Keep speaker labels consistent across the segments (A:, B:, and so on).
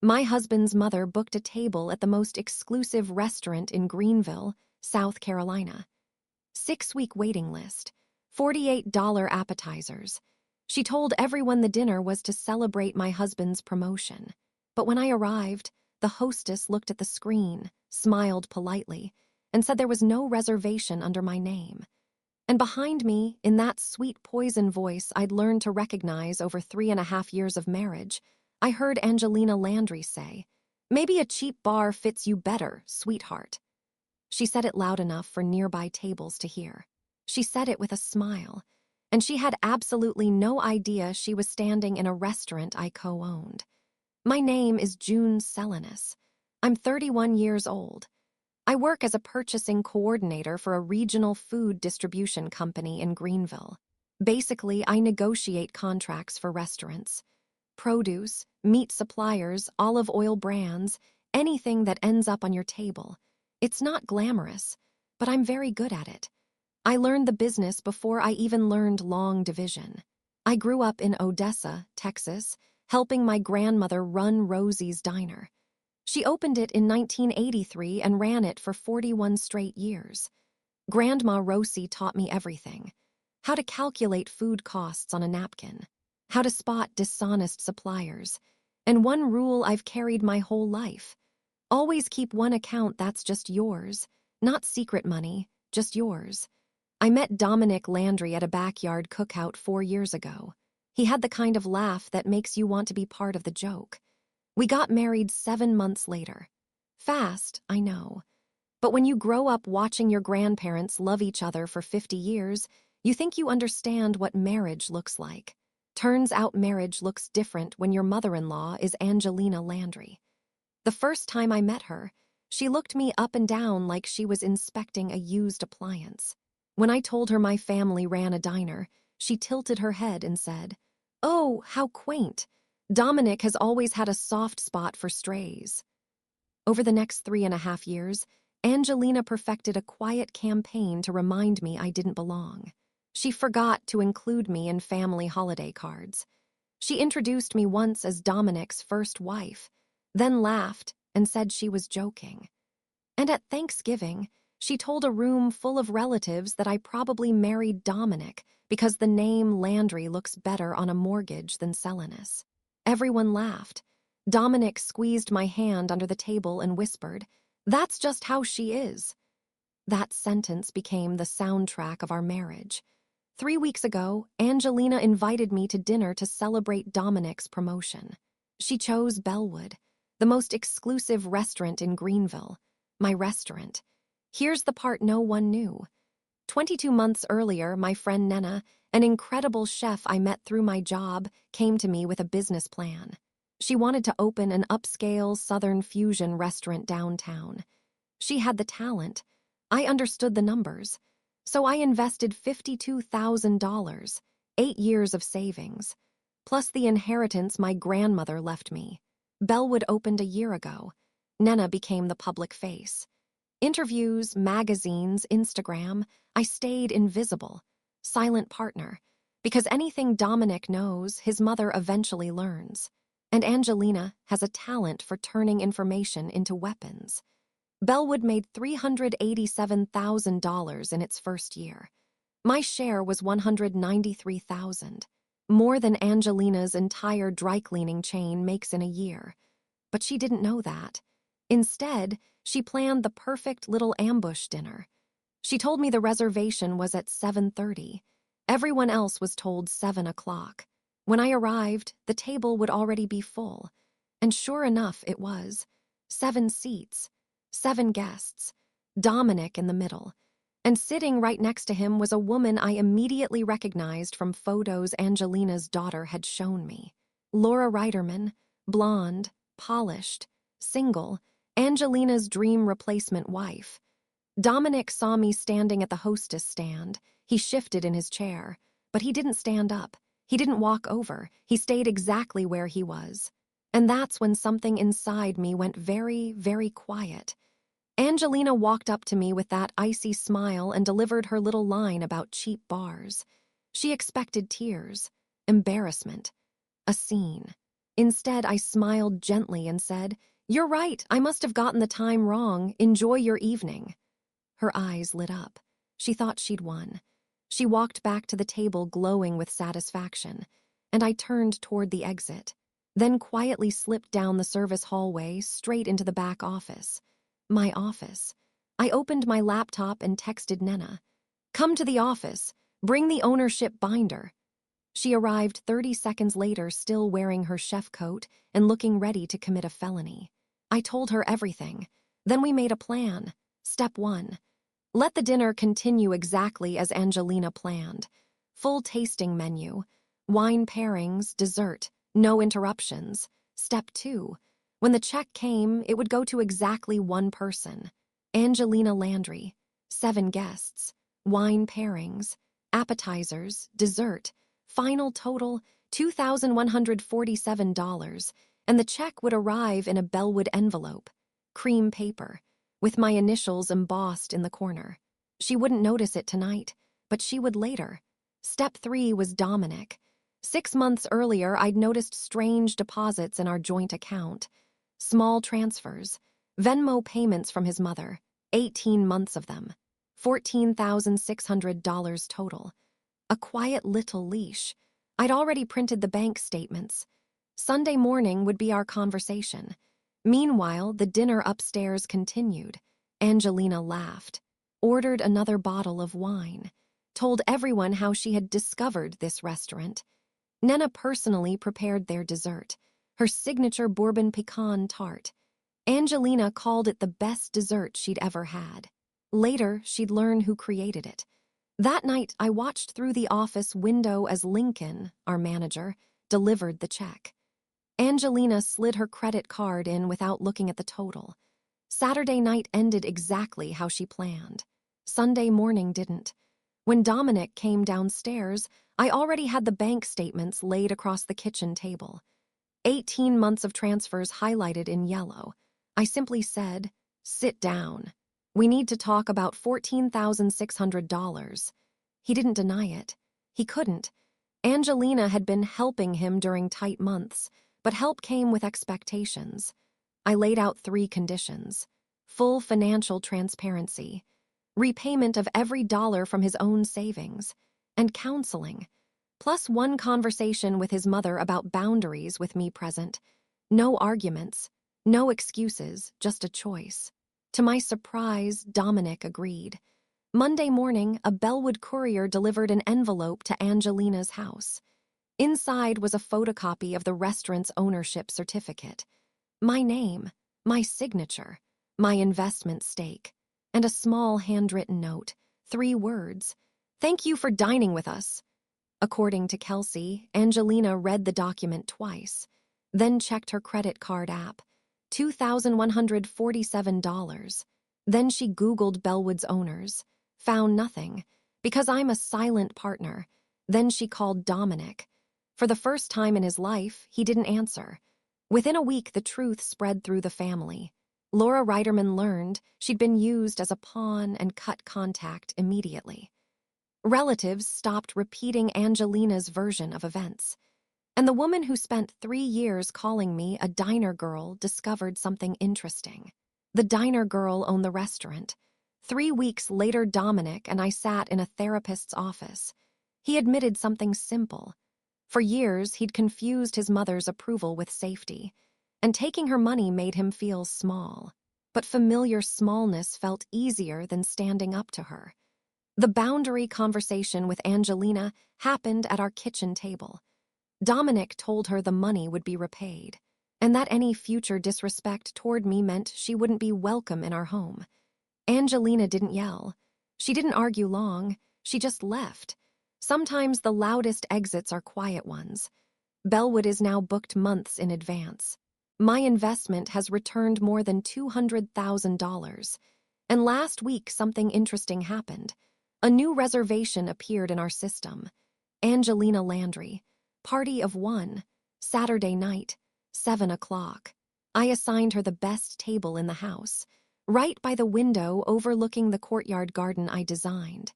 A: My husband's mother booked a table at the most exclusive restaurant in Greenville, South Carolina. 6-week waiting list, $48 appetizers. She told everyone the dinner was to celebrate my husband's promotion. But when I arrived, the hostess looked at the screen, smiled politely, and said there was no reservation under my name. And behind me, in that sweet poison voice I'd learned to recognize over 3.5 years of marriage, I heard Angelina Landry say, "Maybe a cheap bar fits you better, sweetheart." She said it loud enough for nearby tables to hear. She said it with a smile, and she had absolutely no idea she was standing in a restaurant I co-owned. My name is June Selenis. I'm 31 years old. I work as a purchasing coordinator for a regional food distribution company in Greenville. Basically, I negotiate contracts for restaurants. Produce, meat suppliers, olive oil brands, anything that ends up on your table. It's not glamorous, but I'm very good at it. I learned the business before I even learned long division. I grew up in Odessa, Texas, helping my grandmother run Rosie's Diner. She opened it in 1983 and ran it for 41 straight years. Grandma Rosie taught me everything. How to calculate food costs on a napkin. How to spot dishonest suppliers. And one rule I've carried my whole life. Always keep one account that's just yours. Not secret money, just yours. I met Dominic Landry at a backyard cookout 4 years ago. He had the kind of laugh that makes you want to be part of the joke. We got married 7 months later. Fast, I know. But when you grow up watching your grandparents love each other for 50 years, you think you understand what marriage looks like. Turns out marriage looks different when your mother-in-law is Angelina Landry. The first time I met her, she looked me up and down like she was inspecting a used appliance. When I told her my family ran a diner, she tilted her head and said, "Oh, how quaint. Dominic has always had a soft spot for strays." Over the next 3.5 years, Angelina perfected a quiet campaign to remind me I didn't belong. She forgot to include me in family holiday cards. She introduced me once as Dominic's first wife, then laughed and said she was joking. And at Thanksgiving, she told a room full of relatives that I probably married Dominic because the name Landry looks better on a mortgage than Selenis. Everyone laughed. Dominic squeezed my hand under the table and whispered, "That's just how she is." That sentence became the soundtrack of our marriage. 3 weeks ago, Angelina invited me to dinner to celebrate Dominic's promotion. She chose Bellwood, the most exclusive restaurant in Greenville, my restaurant. Here's the part no one knew. 22 months earlier, my friend Nena, an incredible chef I met through my job, came to me with a business plan. She wanted to open an upscale Southern fusion restaurant downtown. She had the talent. I understood the numbers. So I invested $52,000, 8 years of savings, plus the inheritance my grandmother left me. Bellwood opened a year ago. Nena became the public face. Interviews, magazines, Instagram, I stayed invisible, silent partner, because anything Dominic knows, his mother eventually learns. And Angelina has a talent for turning information into weapons. Bellwood made $387,000 in its first year. My share was $193,000, more than Angelina's entire dry cleaning chain makes in a year. But she didn't know that. Instead, she planned the perfect little ambush dinner. She told me the reservation was at 7:30. Everyone else was told 7 o'clock. When I arrived, the table would already be full. And sure enough, it was. 7 seats, 7 guests, Dominic in the middle. And sitting right next to him was a woman I immediately recognized from photos Angelina's daughter had shown me. Laura Reiterman, blonde, polished, single, Angelina's dream replacement wife. Dominic saw me standing at the hostess stand. He shifted in his chair, but he didn't stand up. He didn't walk over. He stayed exactly where he was. And that's when something inside me went very, very quiet. Angelina walked up to me with that icy smile and delivered her little line about cheap bars. She expected tears, embarrassment, a scene. Instead, I smiled gently and said, "You're right, I must have gotten the time wrong. Enjoy your evening." Her eyes lit up. She thought she'd won. She walked back to the table glowing with satisfaction, and I turned toward the exit, then quietly slipped down the service hallway straight into the back office. My office. I opened my laptop and texted Nena, "Come to the office. Bring the ownership binder." She arrived 30 seconds later, still wearing her chef coat and looking ready to commit a felony. I told her everything. Then we made a plan. Step 1. Let the dinner continue exactly as Angelina planned. Full tasting menu, wine pairings, dessert, no interruptions. Step 2. When the check came, it would go to exactly one person. Angelina Landry. 7 guests. Wine pairings, appetizers, dessert. Final total, $2,147, and the check would arrive in a Bellwood envelope, cream paper, with my initials embossed in the corner. She wouldn't notice it tonight, but she would later. Step 3 was Dominic. 6 months earlier, I'd noticed strange deposits in our joint account. Small transfers, Venmo payments from his mother, 18 months of them, $14,600 total. A quiet little leash. I'd already printed the bank statements. Sunday morning would be our conversation. Meanwhile, the dinner upstairs continued. Angelina laughed, ordered another bottle of wine, told everyone how she had discovered this restaurant. Nena personally prepared their dessert, her signature bourbon pecan tart. Angelina called it the best dessert she'd ever had. Later, she'd learn who created it. That night, I watched through the office window as Lincoln, our manager, delivered the check. Angelina slid her credit card in without looking at the total. Saturday night ended exactly how she planned. Sunday morning didn't. When Dominic came downstairs, I already had the bank statements laid across the kitchen table. 18 months of transfers highlighted in yellow. I simply said, "Sit down. We need to talk about $14,600. He didn't deny it. He couldn't. Angelina had been helping him during tight months, but help came with expectations. I laid out 3 conditions: full financial transparency, repayment of every dollar from his own savings, and counseling, plus 1 conversation with his mother about boundaries with me present. No arguments, no excuses, just a choice. To my surprise, Dominic agreed. Monday morning, a Bellwood courier delivered an envelope to Angelina's house. Inside was a photocopy of the restaurant's ownership certificate. My name, my signature, my investment stake, and a small handwritten note, 3 words: "Thank you for dining with us." According to Kelsey, Angelina read the document twice, then checked her credit card app. $2,147. Then she Googled Bellwood's owners. Found nothing, because I'm a silent partner. Then she called Dominic. For the first time in his life, he didn't answer. Within a week, the truth spread through the family. Laura Reiterman learned she'd been used as a pawn and cut contact immediately. Relatives stopped repeating Angelina's version of events. And the woman who spent 3 years calling me a diner girl discovered something interesting. The diner girl owned the restaurant. 3 weeks later, Dominic and I sat in a therapist's office. He admitted something simple. For years, he'd confused his mother's approval with safety, and taking her money made him feel small. But familiar smallness felt easier than standing up to her. The boundary conversation with Angelina happened at our kitchen table. Dominic told her the money would be repaid, and that any future disrespect toward me meant she wouldn't be welcome in our home. Angelina didn't yell. She didn't argue long. She just left. Sometimes the loudest exits are quiet ones. Bellwood is now booked months in advance. My investment has returned more than $200,000. And last week, something interesting happened. A new reservation appeared in our system. Angelina Landry. Party of 1. Saturday night, 7 o'clock. I assigned her the best table in the house, right by the window overlooking the courtyard garden I designed.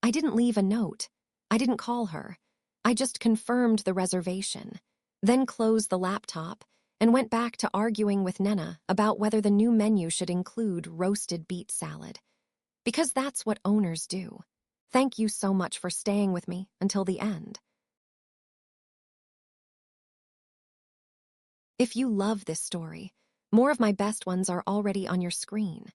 A: I didn't leave a note. I didn't call her. I just confirmed the reservation. then closed the laptop and went back to arguing with Nena about whether the new menu should include roasted beet salad. Because that's what owners do. Thank you so much for staying with me until the end. If you love this story, more of my best ones are already on your screen.